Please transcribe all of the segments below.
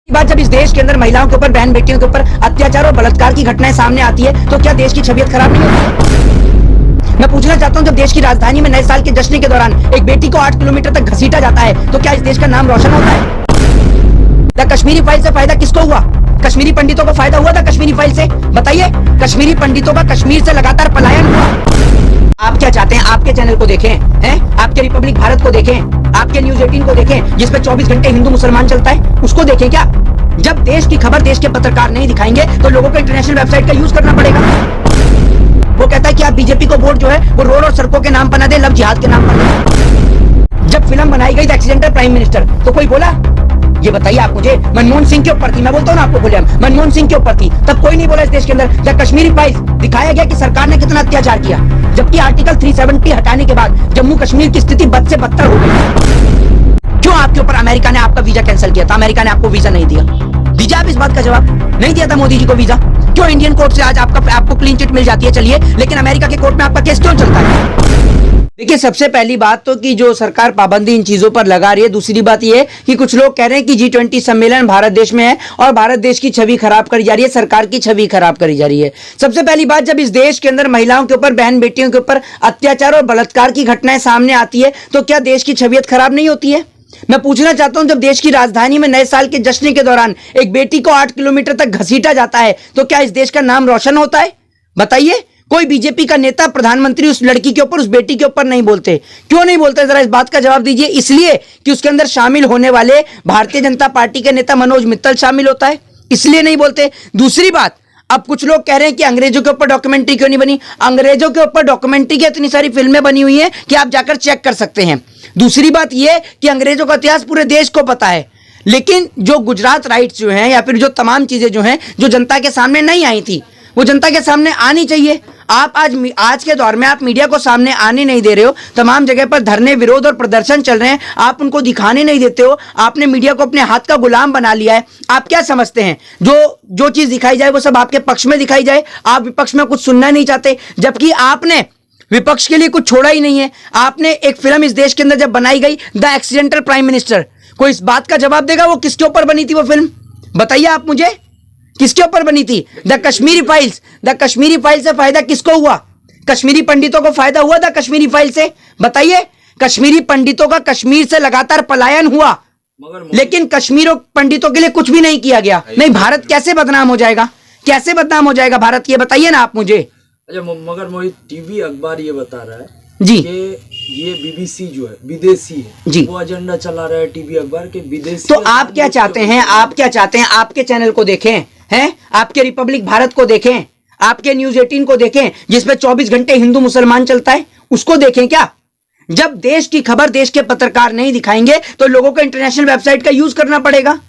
बात जब इस देश के अंदर महिलाओं के ऊपर, बहन बेटियों के ऊपर अत्याचार और बलात्कार की घटनाएं सामने आती है तो क्या देश की छवि खराब नहीं होती? मैं पूछना चाहता हूं, जब देश की राजधानी में नए साल के जश्न के दौरान एक बेटी को 8 किलोमीटर तक घसीटा जाता है तो क्या इस देश का नाम रोशन होता है? कश्मीरी फाइल से फायदा किसको हुआ? कश्मीरी पंडितों को फायदा हुआ था कश्मीरी फाइल से? बताइए, कश्मीरी पंडितों का कश्मीर से लगातार पलायन हुआ। आप क्या चाहते हैं? आपके चैनल को देखें, हैं? आपके रिपब्लिक भारत को देखें, आपके न्यूज 18 को देखें जिसपे 24 घंटे हिंदू मुसलमान चलता है, उसको देखें क्या? जब देश की खबर देश के पत्रकार नहीं दिखाएंगे तो लोगों को इंटरनेशनल वेबसाइट का यूज करना पड़ेगा। वो कहता है कि आप बीजेपी को वोट जो है वो रोड और सड़कों के नाम पर ना दे, लव जिहाद के नाम पर दे। जब फिल्म बनाई गई द एक्सीडेंटल प्राइम मिनिस्टर तो कोई बोला? ये बताइए आप मुझे, मनमोहन सिंह के ऊपर थी, मैं बोलता हूँ ना आपको, बोले हम मनमोहन सिंह के ऊपर थी, तब कोई नहीं बोला इस देश के अंदर। जब कश्मीरी फाइल्स दिखाया गया कि सरकार ने कितना अत्याचार किया, जबकि आर्टिकल 370 हटाने के बाद जम्मू कश्मीर की स्थिति बद से बदतर हो गई। क्यों आपके ऊपर अमेरिका ने आपका वीजा कैंसिल किया था? अमेरिका ने आपको वीजा नहीं दिया, दीजिए आप इस बात का जवाब। नहीं दिया था मोदी जी को वीजा, क्यों इंडियन कोर्ट से आज आपको क्लीन चिट मिल जाती है, चलिए, लेकिन अमेरिका के कोर्ट में आपका केस क्यों चलता है? देखिए, सबसे पहली बात तो कि जो सरकार पाबंदी इन चीजों पर लगा रही है, दूसरी बात यह है कि कुछ लोग कह रहे हैं कि G20 सम्मेलन भारत देश में है और भारत देश की छवि खराब करी जा रही है, सरकार की छवि खराब करी जा रही है। सबसे पहली बात, जब इस देश के अंदर महिलाओं के ऊपर, बहन बेटियों के ऊपर अत्याचार और बलात्कार की घटनाएं सामने आती है तो क्या देश की छवि खराब नहीं होती है? मैं पूछना चाहता हूं, जब देश की राजधानी में नए साल के जश्न के दौरान एक बेटी को 8 किलोमीटर तक घसीटा जाता है तो क्या इस देश का नाम रोशन होता है? बताइए, कोई बीजेपी का नेता, प्रधानमंत्री उस लड़की के ऊपर, उस बेटी के ऊपर नहीं बोलते। क्यों नहीं बोलते, जरा इस बात का जवाब दीजिए। इसलिए कि उसके अंदर शामिल होने वाले भारतीय जनता पार्टी के नेता मनोज मित्तल शामिल होता है, इसलिए नहीं बोलते। दूसरी बात, अब कुछ लोग कह रहे हैं कि अंग्रेजों के ऊपर डॉक्यूमेंट्री क्यों नहीं बनी? अंग्रेजों के ऊपर डॉक्यूमेंट्री की इतनी सारी फिल्में बनी हुई हैं कि आप जाकर चेक कर सकते हैं। दूसरी बात यह कि अंग्रेजों का इतिहास पूरे देश को पता है, लेकिन जो गुजरात राइट्स जो हैं या फिर जो तमाम चीजें जो हैं जो जनता के सामने नहीं आई थी, वो जनता के सामने आनी चाहिए। आप आज के दौर में आप मीडिया को सामने आने नहीं दे रहे हो, तमाम जगह पर धरने, विरोध और प्रदर्शन चल रहे हैं, आप उनको दिखाने नहीं देते हो, आपने मीडिया को अपने हाथ का गुलाम बना लिया है। आप क्या समझते हैं, जो चीज दिखाई जाए वो सब आपके पक्ष में दिखाई जाए, आप विपक्ष में कुछ सुनना नहीं चाहते, जबकि आपने विपक्ष के लिए कुछ छोड़ा ही नहीं है। आपने एक फिल्म इस देश के अंदर जब बनाई गई द एक्सीडेंटल प्राइम मिनिस्टर, कोई इस बात का जवाब देगा वो किसके ऊपर बनी थी वो फिल्म? बताइए आप मुझे, किसके ऊपर बनी थी? The Kashmiri files. The Kashmiri file से फायदा किसको हुआ? कश्मीरी पंडितों को फायदा हुआ था कश्मीरी फाइल से? बताइए, कश्मीरी पंडितों का कश्मीर से लगातार पलायन हुआ, लेकिन कश्मीरी पंडितों के लिए कुछ भी नहीं किया गया। नहीं, भारत कैसे बदनाम हो जाएगा? कैसे बदनाम हो जाएगा भारत, ये बताइए ना आप मुझे। अच्छा, मगर मोहित, टीवी अखबार ये बता रहा है जी कि ये बीबीसी जो है विदेशी है जी, वो एजेंडा चला रहा है टीवी अखबार के विदेशी। तो आप क्या चाहते हैं? आप क्या चाहते हैं? आपके चैनल को देखें, हैं? आपके रिपब्लिक भारत को देखें, आपके न्यूज 18 को देखें जिसपे 24 घंटे हिंदू मुसलमान चलता है, उसको देखें क्या? जब देश की खबर देश के पत्रकार नहीं दिखाएंगे तो लोगों को इंटरनेशनल वेबसाइट का यूज करना पड़ेगा।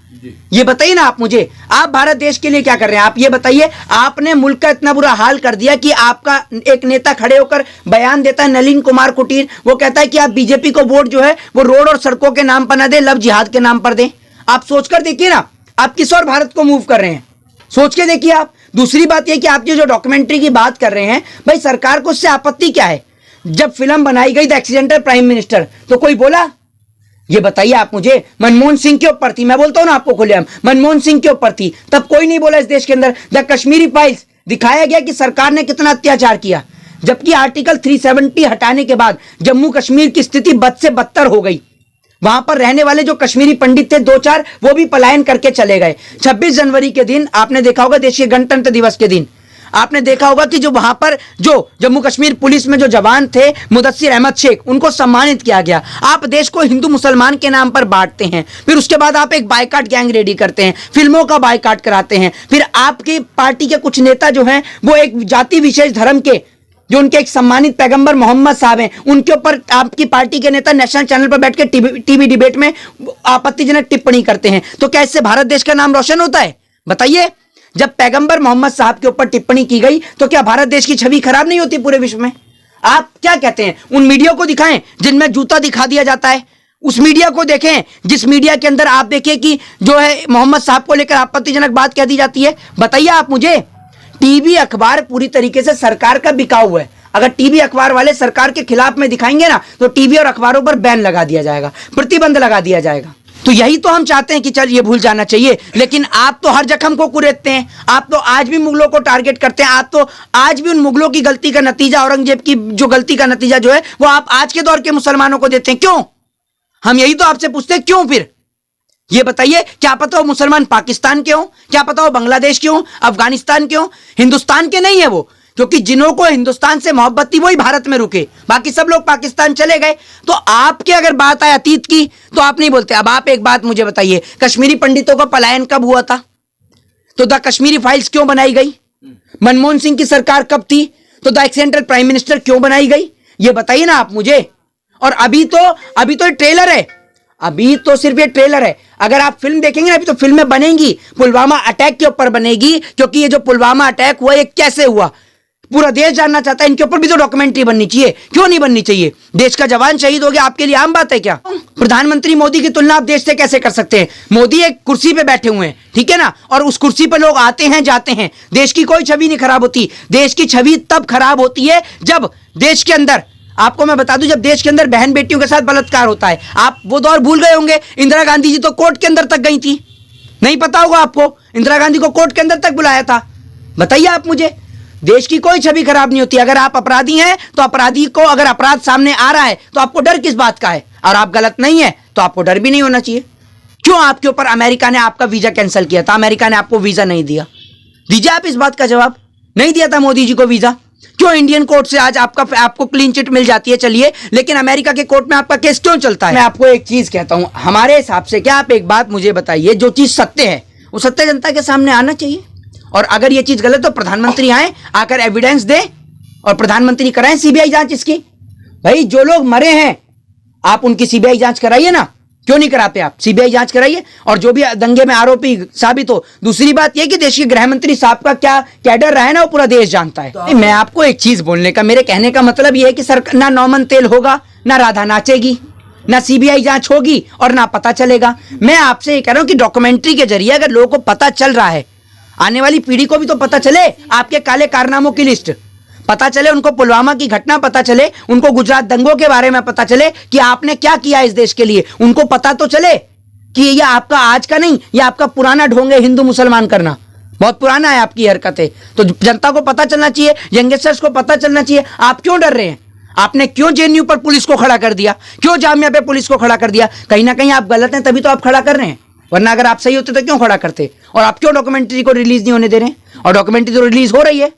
ये बताइए ना आप मुझे, आप भारत देश के लिए क्या कर रहे हैं? आप ये बताइए, आपने मुल्क का इतना बुरा हाल कर दिया कि आपका एक नेता खड़े होकर बयान देता है, नलिन कुमार कुटीर, वो कहता है कि आप बीजेपी को वोट जो है वो रोड और सड़कों के नाम पर ना दे, लव जिहाद के नाम पर दें। आप सोचकर देखिए ना, आप किस और भारत को मूव कर रहे हैं, सोच के देखिए आप। दूसरी बात यह कि आप जो डॉक्यूमेंट्री की बात कर रहे हैं, भाई सरकार को उससे आपत्ति क्या है? जब फिल्म बनाई गई द एक्सीडेंटल प्राइम मिनिस्टर तो कोई बोला? ये बताइए आप मुझे, मनमोहन सिंह के ऊपर थी, मैं बोलता हूं ना आपको खुलेआम, मनमोहन सिंह के ऊपर थी, तब कोई नहीं बोला इस देश के अंदर। द कश्मीरी फाइल्स दिखाया गया कि सरकार ने कितना अत्याचार किया, जबकि आर्टिकल 370 हटाने के बाद जम्मू कश्मीर की स्थिति बद से बदतर हो गई। वहां पर रहने वाले जो कश्मीरी पंडित थे 2-4, वो भी पलायन करके चले गए। 26 जनवरी के दिन आपने देखा होगा, देशीय गणतंत्र दिवस के दिन आपने देखा होगा कि जो वहां पर जो जम्मू कश्मीर पुलिस में जो जवान थे, मुदस्सिर अहमद शेख, उनको सम्मानित किया गया। आप देश को हिंदू मुसलमान के नाम पर बांटते हैं, फिर उसके बाद आप एक बायकाट गैंग रेडी करते हैं, फिल्मों का बायकाट कराते हैं, फिर आपकी पार्टी के कुछ नेता जो हैं वो एक जाति विशेष धर्म के, जो उनके एक सम्मानित पैगंबर मोहम्मद साहब हैं, उनके ऊपर आपकी पार्टी के नेता नेशनल चैनल पर बैठ के टीवी डिबेट में आपत्तिजनक टिप्पणी करते हैं। तो क्या इससे भारत देश का नाम रोशन होता है? बताइए, जब पैगंबर मोहम्मद साहब के ऊपर टिप्पणी की गई तो क्या भारत देश की छवि खराब नहीं होती पूरे विश्व में? आप क्या कहते हैं? उन मीडिया को दिखाएं जिनमें जूता दिखा दिया जाता है, उस मीडिया को देखें जिस मीडिया के अंदर आप देखिए कि जो है मोहम्मद साहब को लेकर आपत्तिजनक बात कह दी जाती है। बताइए आप मुझे, टीवी अखबार पूरी तरीके से सरकार का बिकाऊ है। अगर टीवी अखबार वाले सरकार के खिलाफ में दिखाएंगे ना तो टीवी और अखबारों पर बैन लगा दिया जाएगा, प्रतिबंध लगा दिया जाएगा। तो यही तो हम चाहते हैं कि चल ये भूल जाना चाहिए, लेकिन आप तो हर जख्म को कुरेदते हैं। आप तो आज भी मुगलों को टारगेट करते हैं। आप तो आज भी उन मुगलों की गलती का नतीजा, औरंगजेब की जो गलती का नतीजा जो है वो आप आज के दौर के मुसलमानों को देते हैं। क्यों? हम यही तो आपसे पूछते हैं, क्यों? फिर ये बताइए, क्या पता वो मुसलमान पाकिस्तान के हों, क्या पता वो बांग्लादेश के हों, अफगानिस्तान के हों, हिंदुस्तान के नहीं है वो, क्योंकि जिन्हों को हिंदुस्तान से मोहब्बत थी वही भारत में रुके, बाकी सब लोग पाकिस्तान चले गए। तो आपके अगर बात आए अतीत की तो आप नहीं बोलते। अब आप एक बात मुझे बताइए, कश्मीरी पंडितों का पलायन कब हुआ था? तो द कश्मीरी फाइल्स क्यों बनाई गई? मनमोहन सिंह की सरकार कब थी? तो द एक्सीडेंटल प्राइम मिनिस्टर क्यों बनाई गई? ये बताइए ना आप मुझे। और अभी तो ट्रेलर है, अभी तो सिर्फ ये ट्रेलर है। अगर आप फिल्म देखेंगे ना, अभी तो फिल्में बनेंगी, पुलवामा अटैक के ऊपर बनेगी, क्योंकि ये जो पुलवामा अटैक हुआ ये कैसे हुआ पूरा देश जानना चाहता है। इनके ऊपर भी तो डॉक्यूमेंट्री बननी चाहिए। क्यों नहीं बननी चाहिए? देश का जवान शहीद हो गया, आपके लिए आम बात है क्या? प्रधानमंत्री मोदी की तुलना आप देश से कैसे कर सकते हैं? मोदी एक कुर्सी पे बैठे हुए हैं, ठीक है ना, और उस कुर्सी पे लोग आते हैं जाते हैं। देश की कोई छवि नहीं खराब होती। देश की छवि तब खराब होती है जब देश के अंदर, आपको मैं बता दूं, जब देश के अंदर बहन बेटियों के साथ बलात्कार होता है। आप वो दौर भूल गए होंगे, इंदिरा गांधी जी तो कोर्ट के अंदर तक गई थी। नहीं पता होगा आपको, इंदिरा गांधी को कोर्ट के अंदर तक बुलाया था। बताइए आप मुझे। देश की कोई छवि खराब नहीं होती। अगर आप अपराधी हैं तो अपराधी को, अगर अपराध सामने आ रहा है तो आपको डर किस बात का है? और आप गलत नहीं है तो आपको डर भी नहीं होना चाहिए। क्यों आपके ऊपर अमेरिका ने आपका वीजा कैंसिल किया था? अमेरिका ने आपको वीजा नहीं दिया। दीजिए आप इस बात का जवाब। नहीं दिया था मोदी जी को वीजा। क्यों इंडियन कोर्ट से आज आपको क्लीन चिट मिल जाती है, चलिए, लेकिन अमेरिका के कोर्ट में आपका केस क्यों चलता है? मैं आपको एक चीज कहता हूं, हमारे हिसाब से, क्या आप एक बात मुझे बताइए, जो चीज सत्य है वो सत्य जनता के सामने आना चाहिए। और अगर ये चीज गलत तो प्रधानमंत्री आए, आकर एविडेंस दे और प्रधानमंत्री कराएं सीबीआई जांच इसकी। भाई जो लोग मरे हैं आप उनकी सीबीआई जांच कराइए ना, क्यों नहीं कराते आप? सीबीआई जांच कराइए, और जो भी दंगे में आरोपी साबित हो। दूसरी बात यह कि देश के गृह मंत्री साहब का क्या कैडर रहा है ना, वो पूरा देश जानता है। तो मैं आपको एक चीज बोलने का, मेरे कहने का मतलब यह है कि सरकार ना नौमन तेल होगा, ना राधा नाचेगी, ना सीबीआई जांच होगी, और ना पता चलेगा। मैं आपसे ये कह रहा हूं कि डॉक्यूमेंट्री के जरिए अगर लोगों को पता चल रहा है, आने वाली पीढ़ी को भी तो पता चले आपके काले कारनामों की लिस्ट पता चले, उनको पुलवामा की घटना पता चले, उनको गुजरात दंगों के बारे में पता चले कि आपने क्या किया इस देश के लिए। उनको पता तो चले कि ये आपका आज का नहीं, ये आपका पुराना ढोंग है हिंदू मुसलमान करना, बहुत पुराना है आपकी हरकतें। तो जनता को पता चलना चाहिए, यंगस्टर्स को पता चलना चाहिए। आप क्यों डर रहे हैं? आपने क्यों जेएनयू पर पुलिस को खड़ा कर दिया? क्यों जामिया पे पुलिस को खड़ा कर दिया? कहीं ना कहीं आप गलत हैं, तभी तो आप खड़ा कर रहे हैं, वरना अगर आप सही होते तो क्यों खड़ा करते? और आप क्यों डॉक्यूमेंट्री को रिलीज नहीं होने दे रहे हैं? और डॉक्यूमेंट्री तो रिलीज हो रही है।